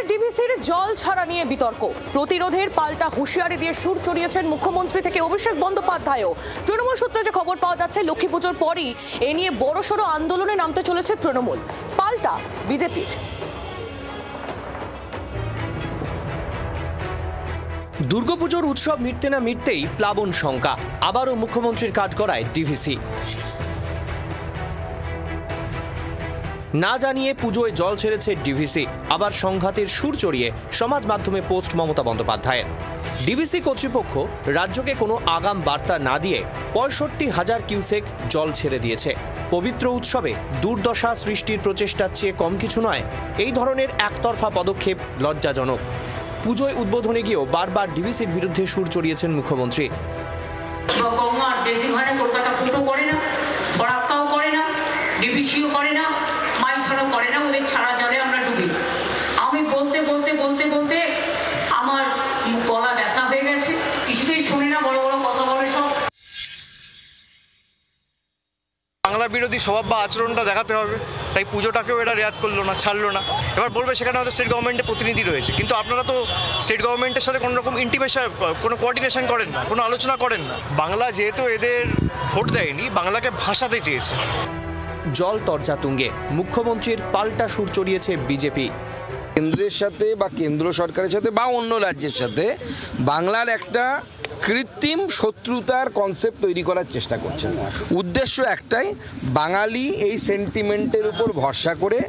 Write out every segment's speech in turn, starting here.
ডিভিসির জল ছাড়া নিয়ে বিতর্ক, প্রতিরোধের পাল্টা হুঁশিয়ারি দিয়ে সুর চড়িয়েছেন মুখ্যমন্ত্রী থেকে অভিষেক বন্দ্যোপাধ্যায়ও। তৃণমূল সূত্রে যে খবর পাওয়া যাচ্ছে, লক্ষ্মী পুজোর পরই এ নিয়ে বড়সড় আন্দোলনে নামতে চলেছে তৃণমূল, পাল্টা বিজেপির। দুর্গাপুজোর উৎসব মিটতে না মিটতেই প্লাবন শঙ্কা, আবারও মুখ্যমন্ত্রীর কাঠগড়ায় ডিভিসি। না জানিয়ে পুজোয় জল ছেড়েছে ডিভিসি, আবার সংঘাতের সুর চড়িয়ে সমাজ মাধ্যমে পোস্ট মমতা বন্দ্যোপাধ্যায়ের। ডিভিসি কর্তৃপক্ষ রাজ্যকে কোনো আগাম বার্তা না দিয়ে ৬৫,০০০ কিউসেক জল ছেড়ে দিয়েছে। পবিত্র উৎসবে দুর্দশা সৃষ্টির প্রচেষ্টার চেয়ে কম কিছু নয় এই ধরনের একতরফা পদক্ষেপ, লজ্জাজনক। পুজোয় উদ্বোধনে গিয়েও বারবার ডিভিসির বিরুদ্ধে সুর চড়িয়েছেন মুখ্যমন্ত্রী। আমি বলতে বলতে বলতে বলতে আমার গলা ব্যথা হয়ে গেছে, কিছুতেই শুনি না, বড় বড় কথা বলে সব। বাংলা বিরোধী স্বভাব বা আচরণটা দেখাতে হবে, তাই পুজোটাকেও এরা রেয়াত করলো না, ছাড়লো না। এবার বলবে সেখানে আমাদের স্টেট গভর্নমেন্টের প্রতিনিধি রয়েছে, কিন্তু আপনারা তো স্টেট গভর্নমেন্টের সাথে কোনো রকম ইন্টিমেশন, কোনো কোঅর্ডিনেশন করেন না, কোনো আলোচনা করেন না। বাংলা যেহেতু এদের ভোট দেয়নি, বাংলাকে ভাষাতে চেয়েছে। জল তরজা তুঙ্গে, মুখ্যমন্ত্রীর পাল্টা সুর চড়িয়েছে বিজেপি। কেন্দ্রের সাথে বা কেন্দ্র সরকারের সাথে বা অন্য রাজ্যের সাথে বাংলার একটা কৃত্রিম শত্রুতার কনসেপ্ট তৈরি করার চেষ্টা করছেন। উদ্দেশ্য একটাই, বাঙালি এই সেন্টিমেন্টের উপর ভরসা করে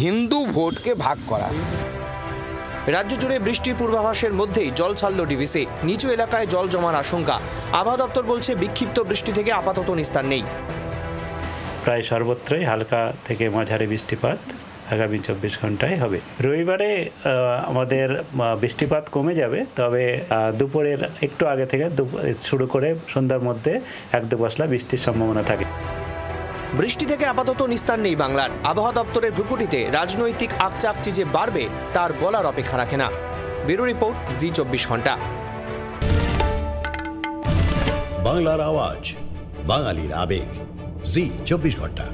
হিন্দু ভোটকে ভাগ করা। রাজ্য জুড়ে বৃষ্টির পূর্বাভাসের মধ্যেই জল ছাড়ল ডিভিসি। নিচু এলাকায় জল জমার আশঙ্কা, আবহাওয়া দপ্তর বলছে বিক্ষিপ্ত বৃষ্টি থেকে আপাতত নিস্তার নেই। প্রায় সর্বত্রই হালকা থেকে মাঝারি বৃষ্টিপাত আগামী ২৪ ঘন্টায় হবে। রবিবারে আমাদের বৃষ্টিপাত কমে যাবে, তবে দুপুরের একটু আগে থেকে শুরু করে সন্ধ্যার মধ্যে ১-২ পশলা বৃষ্টির সম্ভাবনা থাকে। বৃষ্টি থেকে আপাতত নিস্তার নেই বাংলার। আবহাওয়া দপ্তরের ভ্রুকুটিতে রাজনৈতিক আকচাকটি যে বাড়বে তার বলার অপেক্ষা রাখে না। ব্যুরো রিপোর্ট, জি ২৪ ঘন্টা। বাংলার আওয়াজ, বাঙালির আবেগ, জি ২৪ ঘন্টা।